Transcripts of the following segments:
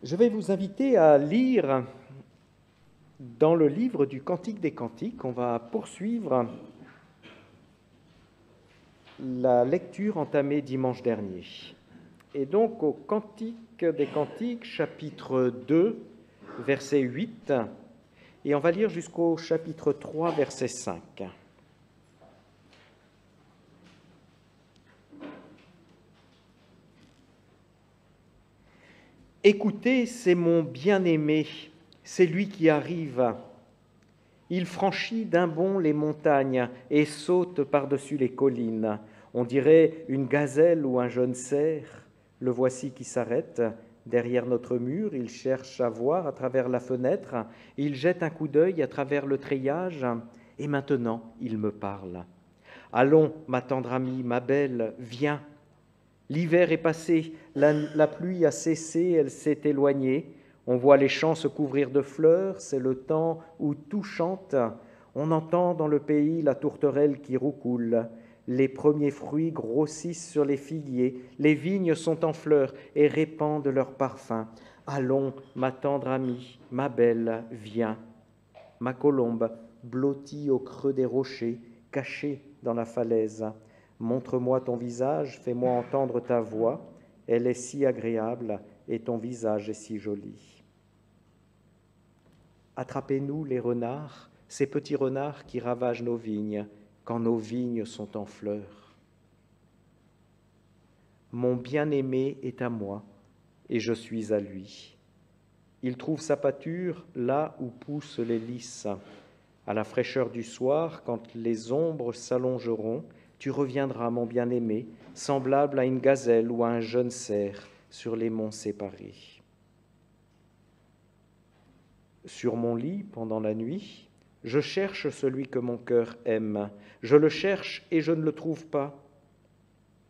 Je vais vous inviter à lire dans le livre du Cantique des Cantiques. On va poursuivre la lecture entamée dimanche dernier. Et donc au Cantique des Cantiques, chapitre 2, verset 8, et on va lire jusqu'au chapitre 3, verset 5. Écoutez, c'est mon bien-aimé, c'est lui qui arrive. Il franchit d'un bond les montagnes et saute par-dessus les collines. On dirait une gazelle ou un jeune cerf. Le voici qui s'arrête. Derrière notre mur, il cherche à voir à travers la fenêtre. Il jette un coup d'œil à travers le treillage. Et maintenant, il me parle. Allons, ma tendre amie, ma belle, viens. L'hiver est passé, la pluie a cessé, elle s'est éloignée. On voit les champs se couvrir de fleurs, c'est le temps où tout chante. On entend dans le pays la tourterelle qui roucoule. Les premiers fruits grossissent sur les figuiers, les vignes sont en fleurs et répandent leur parfum. Allons, ma tendre amie, ma belle, viens. Ma colombe blottit au creux des rochers, cachée dans la falaise. Montre-moi ton visage, fais-moi entendre ta voix. Elle est si agréable et ton visage est si joli. Attrapez-nous les renards, ces petits renards qui ravagent nos vignes quand nos vignes sont en fleurs. Mon bien-aimé est à moi et je suis à lui. Il trouve sa pâture là où poussent les lys. À la fraîcheur du soir, quand les ombres s'allongeront, tu reviendras, mon bien-aimé, semblable à une gazelle ou à un jeune cerf sur les monts séparés. Sur mon lit, pendant la nuit, je cherche celui que mon cœur aime. Je le cherche et je ne le trouve pas.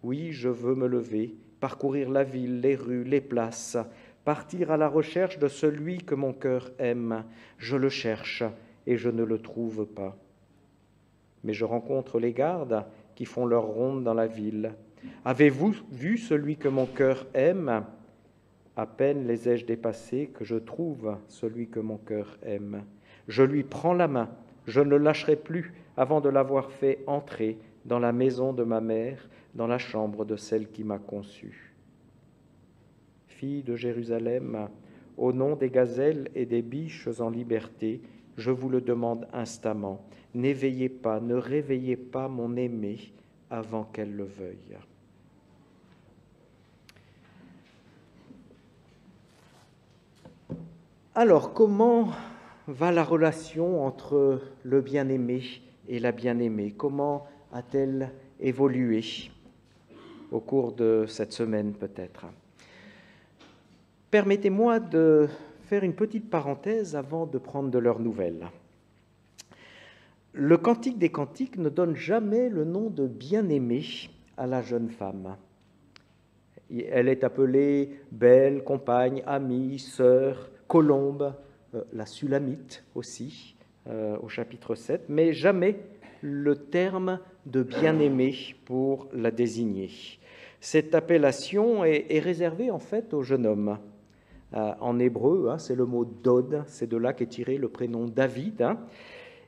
Oui, je veux me lever, parcourir la ville, les rues, les places, partir à la recherche de celui que mon cœur aime. Je le cherche et je ne le trouve pas. Mais je rencontre les gardes qui font leur ronde dans la ville. Avez-vous vu celui que mon cœur aime ? À peine les ai-je dépassés que je trouve celui que mon cœur aime. Je lui prends la main, je ne le lâcherai plus avant de l'avoir fait entrer dans la maison de ma mère, dans la chambre de celle qui m'a conçu. Fille de Jérusalem, au nom des gazelles et des biches en liberté, je vous le demande instamment, n'éveillez pas, ne réveillez pas mon aimé avant qu'elle le veuille. Alors, comment va la relation entre le bien-aimé et la bien-aimée? Comment a-t-elle évolué au cours de cette semaine peut-être? Permettez-moi de faire une petite parenthèse avant de prendre de leurs nouvelles. Le Cantique des Cantiques ne donne jamais le nom de bien-aimée à la jeune femme. Elle est appelée belle, compagne, amie, sœur, colombe, la Sulamite aussi, au chapitre 7, mais jamais le terme de bien-aimée pour la désigner. Cette appellation est réservée en fait au jeune homme. En hébreu, c'est le mot dod, c'est de là qu'est tiré le prénom David.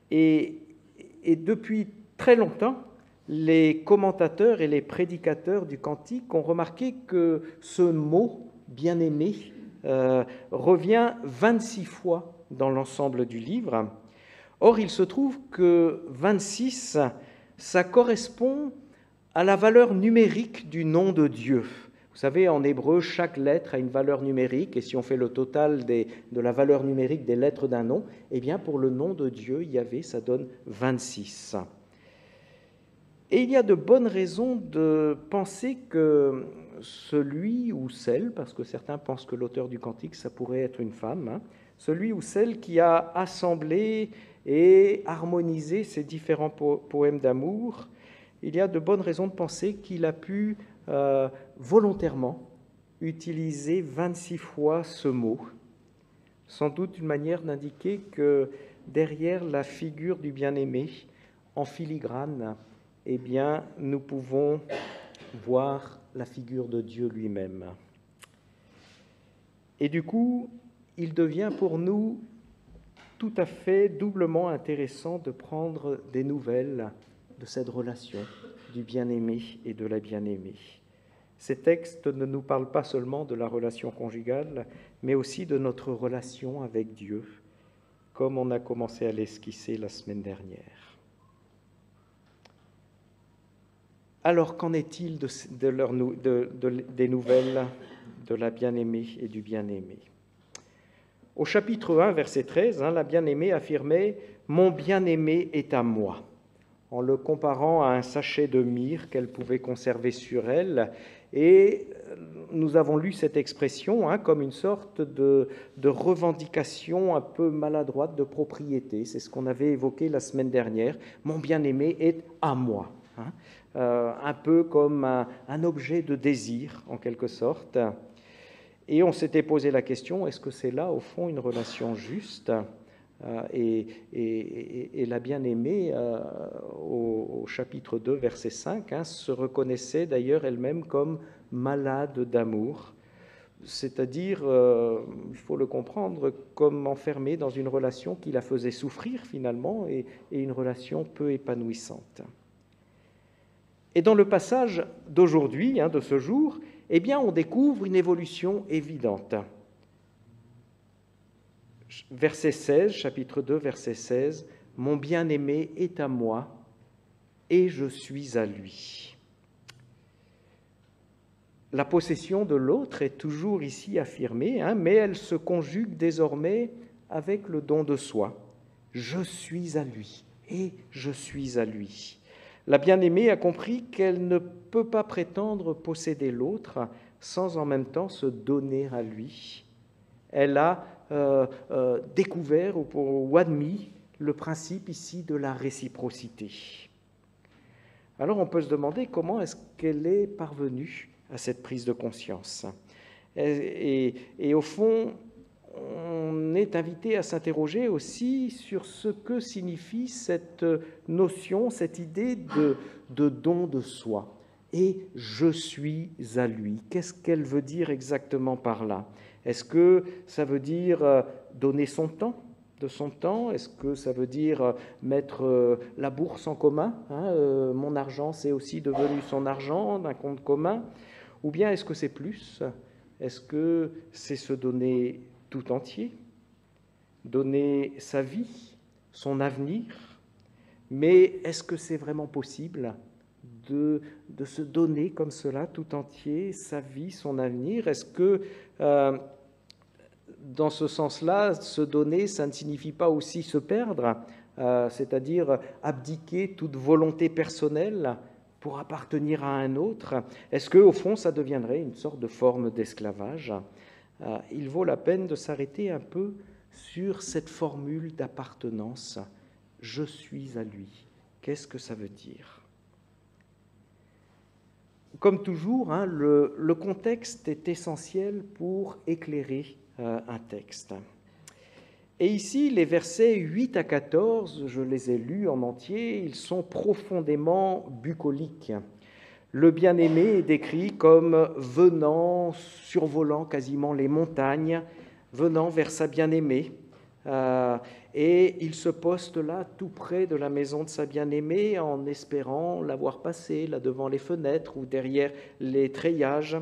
Et depuis très longtemps, les commentateurs et les prédicateurs du cantique ont remarqué que ce mot bien-aimé revient 26 fois dans l'ensemble du livre. Or, il se trouve que 26, ça correspond à la valeur numérique du nom de Dieu. Vous savez, en hébreu, chaque lettre a une valeur numérique, et si on fait le total de la valeur numérique des lettres d'un nom, eh bien, pour le nom de Dieu, Yahvé, ça donne 26. Et il y a de bonnes raisons de penser que celui ou celle, parce que certains pensent que l'auteur du cantique, ça pourrait être une femme, celui ou celle qui a assemblé et harmonisé ces différents poèmes d'amour, il y a de bonnes raisons de penser qu'il a pu volontairement utiliser 26 fois ce mot, sans doute une manière d'indiquer que derrière la figure du bien-aimé, en filigrane, eh bien, nous pouvons voir la figure de Dieu lui-même. Et du coup, il devient pour nous tout à fait doublement intéressant de prendre des nouvelles de cette relation du bien-aimé et de la bien-aimée. Ces textes ne nous parlent pas seulement de la relation conjugale, mais aussi de notre relation avec Dieu, comme on a commencé à l'esquisser la semaine dernière. Alors, qu'en est-il des nouvelles de la bien-aimée et du bien-aimé ? Au chapitre 1, verset 13, la bien-aimée affirmait « Mon bien-aimé est à moi », en le comparant à un sachet de myrrhe qu'elle pouvait conserver sur elle. Et nous avons lu cette expression comme une sorte de revendication un peu maladroite de propriété. C'est ce qu'on avait évoqué la semaine dernière. « Mon bien-aimé est à moi ». Un peu comme un objet de désir, en quelque sorte. Et on s'était posé la question, est-ce que c'est là, au fond, une relation juste ? Et la bien-aimée, au chapitre 2, verset 5, se reconnaissait d'ailleurs elle-même comme malade d'amour, c'est-à-dire, il faut le comprendre, comme enfermée dans une relation qui la faisait souffrir finalement, et une relation peu épanouissante. Et dans le passage d'aujourd'hui, de ce jour, eh bien, on découvre une évolution évidente. Verset 16, chapitre 2, verset 16, « Mon bien-aimé est à moi, et je suis à lui. » La possession de l'autre est toujours ici affirmée, mais elle se conjugue désormais avec le don de soi. « Je suis à lui, et je suis à lui. » La bien-aimée a compris qu'elle ne peut pas prétendre posséder l'autre sans en même temps se donner à lui. Elle a découvert ou admis le principe ici de la réciprocité. Alors on peut se demander comment est-ce qu'elle est parvenue à cette prise de conscience. Et au fond, on est invité à s'interroger aussi sur ce que signifie cette notion, cette idée de don de soi. Et je suis à lui. Qu'est-ce qu'elle veut dire exactement par là ? Est-ce que ça veut dire donner son temps, de son temps ? Est-ce que ça veut dire mettre la bourse en commun ? Mon argent, c'est aussi devenu son argent, d'un compte commun. Ou bien est-ce que c'est plus ? Est-ce que c'est se donner tout entier, donner sa vie, son avenir? Mais est-ce que c'est vraiment possible de se donner comme cela tout entier, sa vie, son avenir? Est-ce que dans ce sens-là, se donner, ça ne signifie pas aussi se perdre, c'est-à-dire abdiquer toute volonté personnelle pour appartenir à un autre? Est-ce qu'au fond, ça deviendrait une sorte de forme d'esclavage? Il vaut la peine de s'arrêter un peu sur cette formule d'appartenance. Je suis à lui. Qu'est-ce que ça veut dire? Comme toujours, le contexte est essentiel pour éclairer un texte. Et ici, les versets 8 à 14, je les ai lus en entier, ils sont profondément bucoliques. Le bien-aimé est décrit comme venant, survolant quasiment les montagnes, venant vers sa bien-aimée. Et il se poste là, tout près de la maison de sa bien-aimée, en espérant la voir passer, là devant les fenêtres ou derrière les treillages.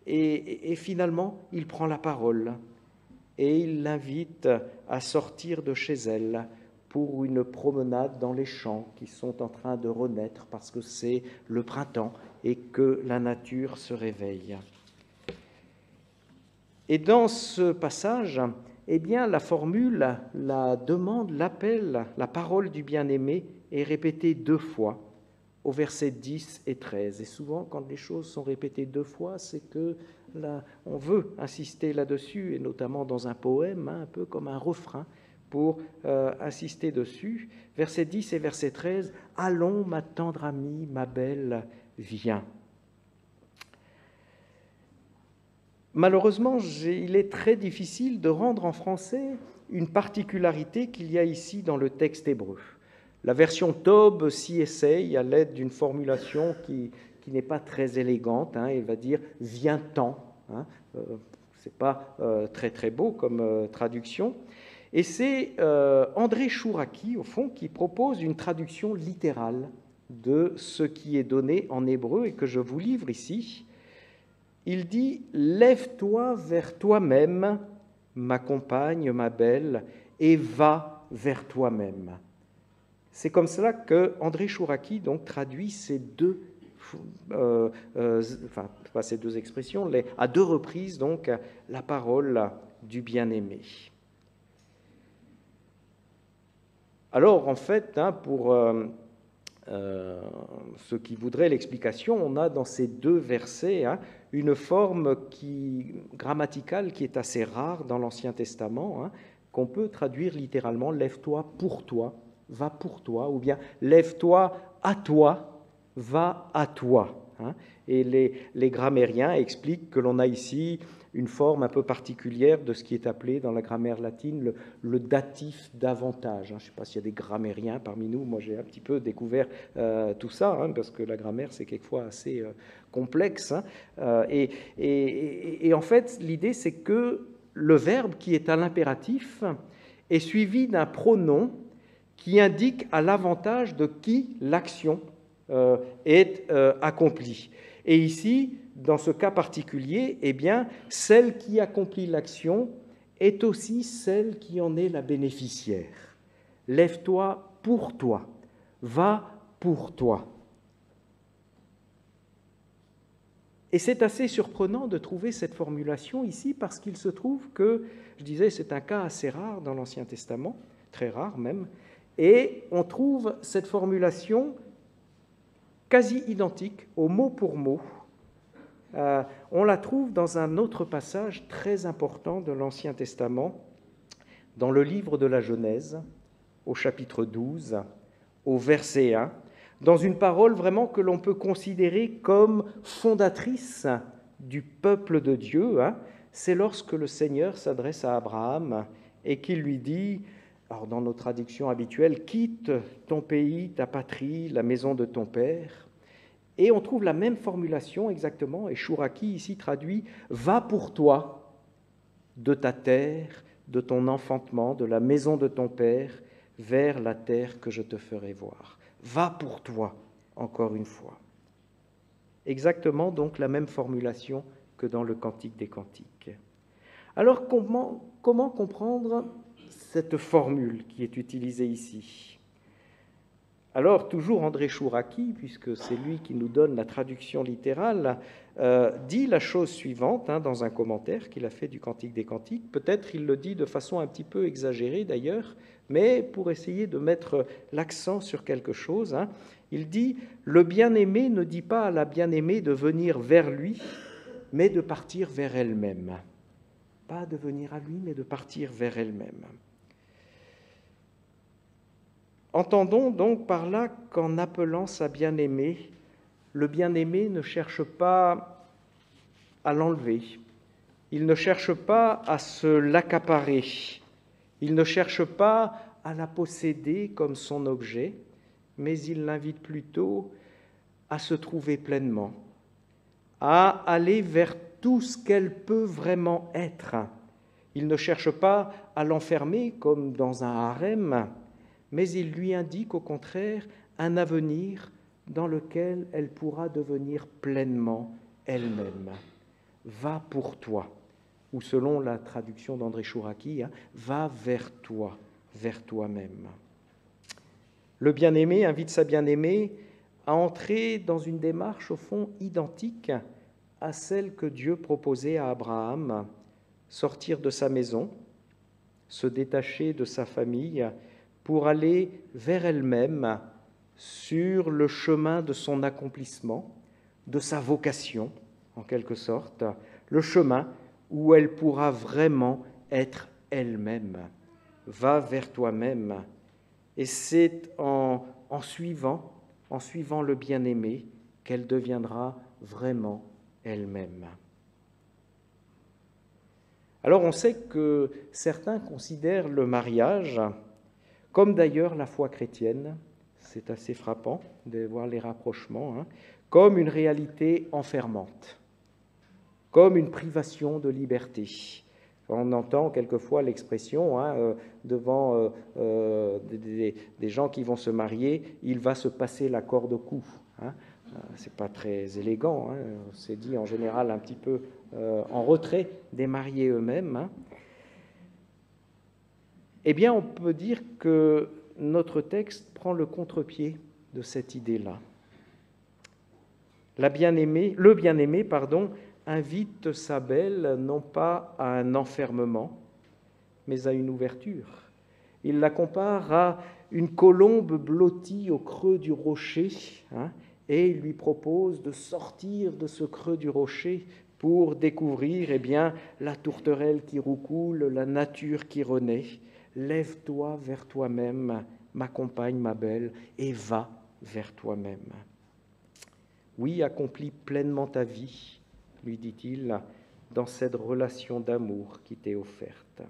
Et finalement, il prend la parole et il l'invite à sortir de chez elle pour une promenade dans les champs qui sont en train de renaître parce que c'est le printemps et que la nature se réveille. Et dans ce passage, eh bien, la formule, la demande, l'appel, la parole du bien-aimé est répétée 2 fois, au verset 10 et 13. Et souvent, quand les choses sont répétées 2 fois, c'est que là, on veut insister là-dessus, et notamment dans un poème, un peu comme un refrain, pour insister dessus. Verset 10 et verset 13, « Allons, ma tendre amie, ma belle, viens ». Malheureusement, il est très difficile de rendre en français une particularité qu'il y a ici dans le texte hébreu. La version Tob s'y essaye à l'aide d'une formulation qui n'est pas très élégante. Elle va dire « viens-t'en ». c'est pas très très beau comme traduction. Et c'est André Chouraki, au fond, qui propose une traduction littérale de ce qui est donné en hébreu et que je vous livre ici. Il dit « Lève-toi vers toi-même, ma compagne, ma belle, et va vers toi-même ». C'est comme cela que André Chouraki donc traduit ces deux, pas ces deux expressions, à deux reprises donc la parole du bien-aimé. Alors en fait, pour ceux qui voudraient l'explication, on a dans ces deux versets une forme grammaticale qui est assez rare dans l'Ancien Testament, qu'on peut traduire littéralement « lève-toi pour toi », va pour toi, ou bien lève-toi à toi, va à toi. Et les grammairiens expliquent que l'on a ici une forme un peu particulière de ce qui est appelé dans la grammaire latine le datif d'avantage. Je ne sais pas s'il y a des grammairiens parmi nous, moi j'ai un petit peu découvert tout ça, parce que la grammaire c'est quelquefois assez complexe. Et en fait, l'idée c'est que le verbe qui est à l'impératif est suivi d'un pronom qui indique à l'avantage de qui l'action est accomplie. Et ici, dans ce cas particulier, eh bien, celle qui accomplit l'action est aussi celle qui en est la bénéficiaire. Lève-toi pour toi, va pour toi. Et c'est assez surprenant de trouver cette formulation ici parce qu'il se trouve que, je disais, c'est un cas assez rare dans l'Ancien Testament, très rare même, et on trouve cette formulation quasi identique, au mot pour mot. On la trouve dans un autre passage très important de l'Ancien Testament, dans le livre de la Genèse, au chapitre 12, au verset 1, dans une parole vraiment que l'on peut considérer comme fondatrice du peuple de Dieu. C'est lorsque le Seigneur s'adresse à Abraham et qu'il lui dit, alors dans nos traductions habituelles, « Quitte ton pays, ta patrie, la maison de ton père ». Et on trouve la même formulation exactement, et Chouraki ici traduit « Va pour toi de ta terre, de ton enfantement, de la maison de ton père, vers la terre que je te ferai voir. » Va pour toi, encore une fois. Exactement donc la même formulation que dans le Cantique des Cantiques. Alors comment comprendre cette formule qui est utilisée ici? Alors, toujours André Chouraki, puisque c'est lui qui nous donne la traduction littérale, dit la chose suivante dans un commentaire qu'il a fait du Cantique des Cantiques. Peut-être il le dit de façon un petit peu exagérée d'ailleurs, mais pour essayer de mettre l'accent sur quelque chose. Il dit « Le bien-aimé ne dit pas à la bien-aimée de venir vers lui, mais de partir vers elle-même. » Pas de venir à lui, mais de partir vers elle-même. Entendons donc par là qu'en appelant sa bien-aimée, le bien-aimé ne cherche pas à l'enlever, il ne cherche pas à se l'accaparer, il ne cherche pas à la posséder comme son objet, mais il l'invite plutôt à se trouver pleinement, à aller vers tout ce qu'elle peut vraiment être. Il ne cherche pas à l'enfermer comme dans un harem, mais il lui indique au contraire un avenir dans lequel elle pourra devenir pleinement elle-même. Va pour toi, ou selon la traduction d'André Chouraki, va vers toi, vers toi-même. Le bien-aimé invite sa bien-aimée à entrer dans une démarche au fond identique à celle que Dieu proposait à Abraham, sortir de sa maison, se détacher de sa famille, pour aller vers elle-même sur le chemin de son accomplissement, de sa vocation, en quelque sorte, le chemin où elle pourra vraiment être elle-même. Va vers toi-même. Et c'est en suivant le bien-aimé qu'elle deviendra vraiment elle-même. Alors on sait que certains considèrent le mariage, comme d'ailleurs la foi chrétienne, c'est assez frappant de voir les rapprochements, comme une réalité enfermante. comme une privation de liberté. On entend quelquefois l'expression devant des gens qui vont se marier, il va se passer la corde au cou. C'est pas très élégant, c'est dit en général un petit peu en retrait des mariés eux-mêmes. Eh bien, on peut dire que notre texte prend le contre-pied de cette idée-là. Le bien-aimé, invite sa belle non pas à un enfermement, mais à une ouverture. Il la compare à une colombe blottie au creux du rocher, et il lui propose de sortir de ce creux du rocher pour découvrir la tourterelle qui roucoule, la nature qui renaît. Lève-toi vers toi-même, ma compagne, ma belle, et va vers toi-même. Oui, accomplis pleinement ta vie, lui dit-il, dans cette relation d'amour qui t'est offerte.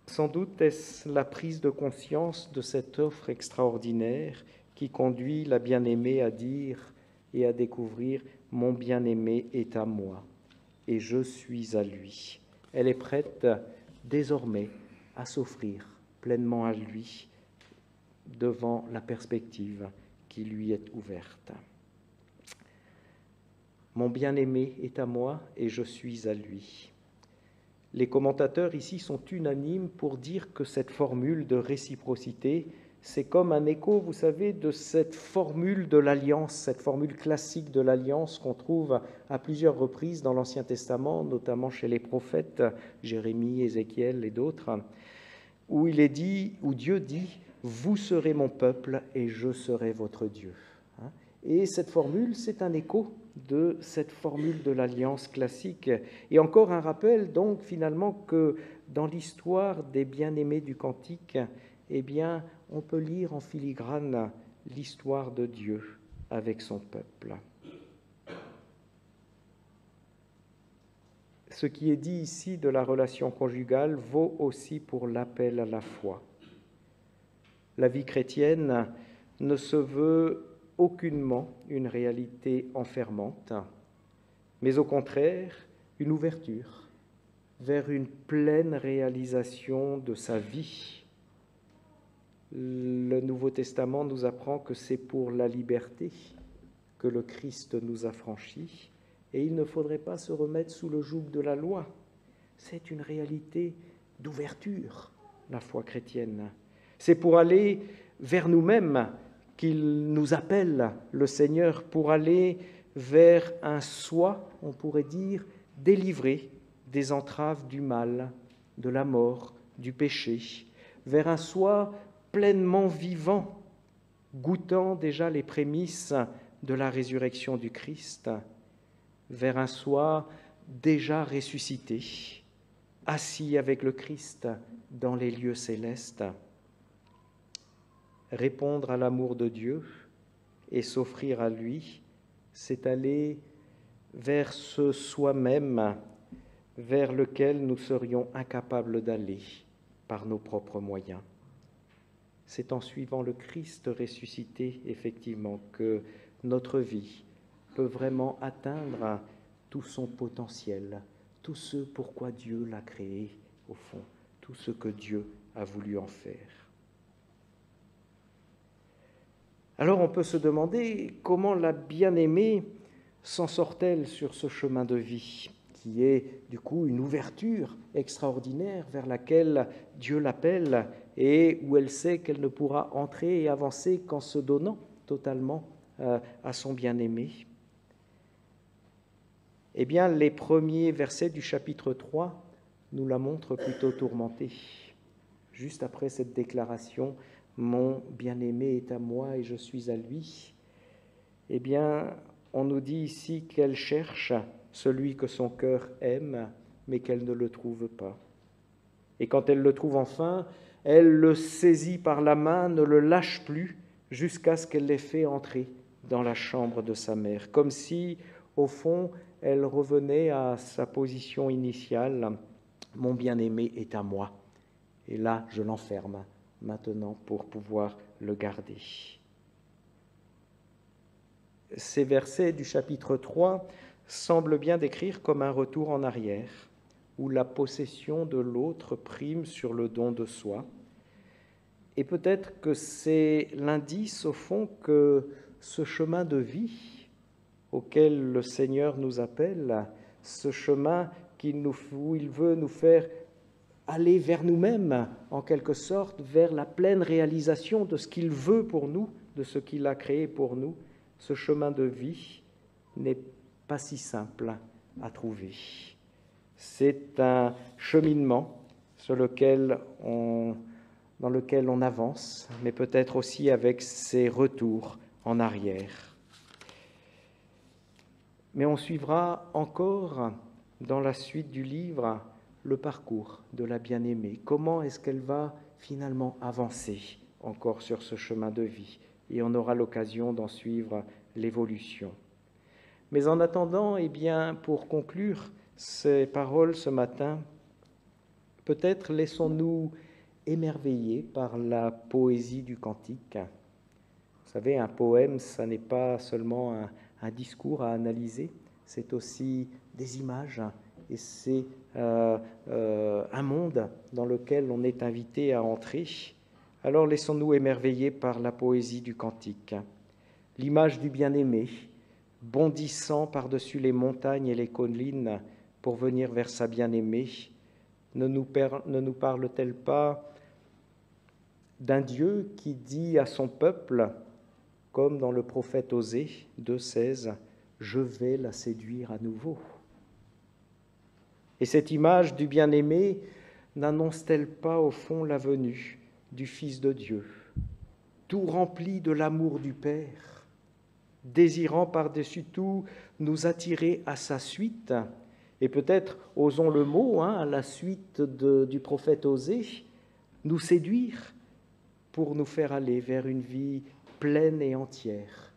Sans doute est-ce la prise de conscience de cette offre extraordinaire qui conduit la bien-aimée à dire et à découvrir « Mon bien-aimé est à moi et je suis à lui ». Elle est prête désormais à s'offrir pleinement à lui devant la perspective qui lui est ouverte. Mon bien-aimé est à moi et je suis à lui. Les commentateurs ici sont unanimes pour dire que cette formule de réciprocité, c'est comme un écho, vous savez, de cette formule de l'alliance, cette formule classique de l'alliance qu'on trouve à plusieurs reprises dans l'Ancien Testament, notamment chez les prophètes, Jérémie, Ézéchiel et d'autres, où il est dit, où Dieu dit « Vous serez mon peuple et je serai votre Dieu ». Et cette formule, c'est un écho de cette formule de l'alliance classique. Et encore un rappel, donc, finalement, que dans l'histoire des bien-aimés du Cantique, on peut lire en filigrane l'histoire de Dieu avec son peuple. Ce qui est dit ici de la relation conjugale vaut aussi pour l'appel à la foi. La vie chrétienne ne se veut aucunement une réalité enfermante, mais au contraire une ouverture vers une pleine réalisation de sa vie. Le Nouveau Testament nous apprend que c'est pour la liberté que le Christ nous a franchis, et il ne faudrait pas se remettre sous le joug de la loi. C'est une réalité d'ouverture, la foi chrétienne. C'est pour aller vers nous-mêmes qu'il nous appelle, le Seigneur, pour aller vers un soi, on pourrait dire, délivré des entraves du mal, de la mort, du péché, vers un soi pleinement vivant, goûtant déjà les prémices de la résurrection du Christ, vers un soi déjà ressuscité, assis avec le Christ dans les lieux célestes. Répondre à l'amour de Dieu et s'offrir à lui, c'est aller vers ce soi-même vers lequel nous serions incapables d'aller par nos propres moyens. C'est en suivant le Christ ressuscité, effectivement, que notre vie peut vraiment atteindre tout son potentiel, tout ce pourquoi Dieu l'a créé, au fond, tout ce que Dieu a voulu en faire. Alors on peut se demander comment la bien-aimée s'en sort-elle sur ce chemin de vie, qui est du coup une ouverture extraordinaire vers laquelle Dieu l'appelle et où elle sait qu'elle ne pourra entrer et avancer qu'en se donnant totalement à son bien-aimé. Eh bien, les premiers versets du chapitre 3 nous la montrent plutôt tourmentée. Juste après cette déclaration, « Mon bien-aimé est à moi et je suis à lui », eh bien, on nous dit ici qu'elle cherche celui que son cœur aime, mais qu'elle ne le trouve pas. Et quand elle le trouve enfin, elle le saisit par la main, ne le lâche plus, jusqu'à ce qu'elle l'ait fait entrer dans la chambre de sa mère, comme si, au fond, elle revenait à sa position initiale, « Mon bien-aimé est à moi ». Et là, je l'enferme maintenant pour pouvoir le garder. ces versets du chapitre 3 semblent bien décrire comme un retour en arrière, où la possession de l'autre prime sur le don de soi. Et peut-être que c'est l'indice, au fond, que ce chemin de vie auquel le Seigneur nous appelle, ce chemin où il veut nous faire aller vers nous-mêmes, en quelque sorte, vers la pleine réalisation de ce qu'il veut pour nous, de ce qu'il a créé pour nous, ce chemin de vie n'est pas si simple à trouver. C'est un cheminement dans lequel on avance, mais peut-être aussi avec ses retours en arrière. Mais on suivra encore dans la suite du livre le parcours de la bien-aimée. Comment est-ce qu'elle va finalement avancer encore sur ce chemin de vie? Et on aura l'occasion d'en suivre l'évolution. Mais en attendant, eh bien, pour conclure ces paroles ce matin, peut-être laissons-nous émerveiller par la poésie du cantique. Vous savez, un poème, ça n'est pas seulement un discours à analyser, c'est aussi des images et c'est un monde dans lequel on est invité à entrer. Alors laissons-nous émerveiller par la poésie du cantique. L'image du bien-aimé, bondissant par-dessus les montagnes et les collines pour venir vers sa bien-aimée, ne nous parle-t-elle pas d'un Dieu qui dit à son peuple, comme dans le prophète Osée 2,16, « Je vais la séduire à nouveau ». Et cette image du bien-aimé n'annonce-t-elle pas au fond la venue du Fils de Dieu, tout rempli de l'amour du Père, désirant par-dessus tout nous attirer à sa suite, et peut-être, osons le mot, à la suite du prophète Osée, nous séduire pour nous faire aller vers une vie pleine et entière,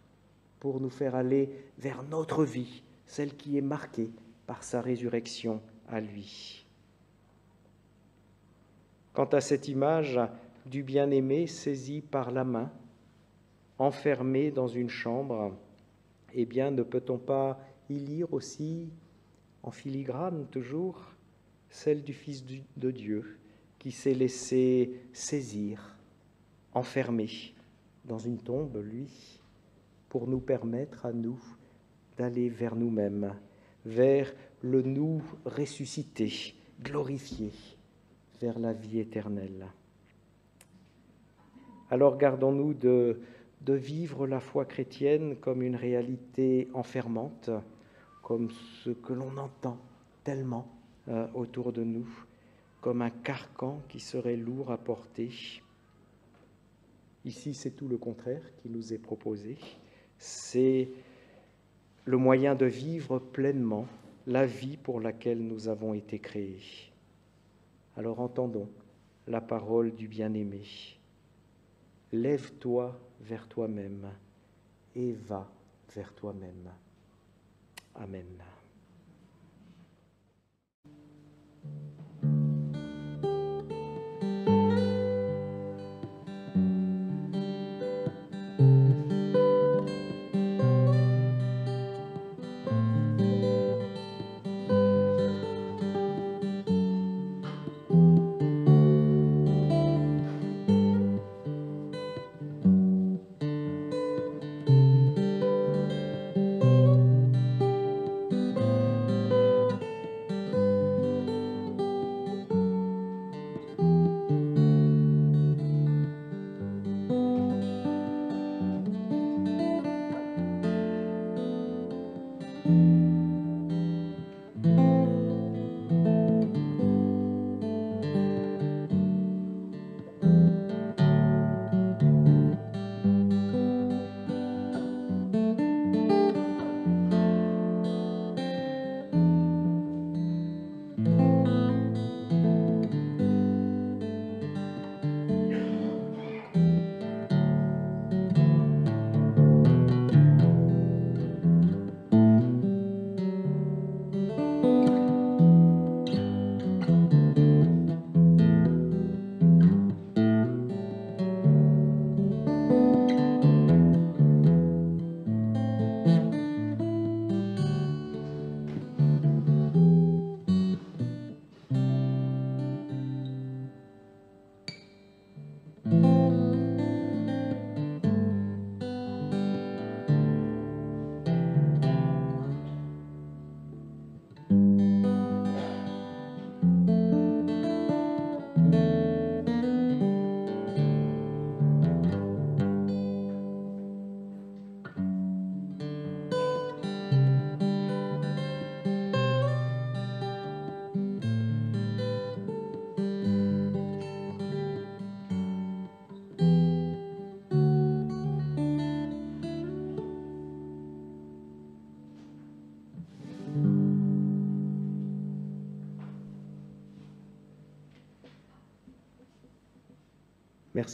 pour nous faire aller vers notre vie, celle qui est marquée par sa résurrection à lui. Quant à cette image du bien-aimé saisi par la main, enfermé dans une chambre, eh bien, ne peut-on pas y lire aussi, en filigrane toujours, celle du Fils de Dieu qui s'est laissé saisir, enfermé dans une tombe, lui, pour nous permettre à nous d'aller vers nous-mêmes, vers le nous ressuscité, glorifié, vers la vie éternelle. Alors gardons-nous de vivre la foi chrétienne comme une réalité enfermante, comme ce que l'on entend tellement autour de nous, comme un carcan qui serait lourd à porter. Ici, c'est tout le contraire qui nous est proposé. C'est le moyen de vivre pleinement la vie pour laquelle nous avons été créés. Alors entendons la parole du bien-aimé. Lève-toi vers toi-même et va vers toi-même. Amen.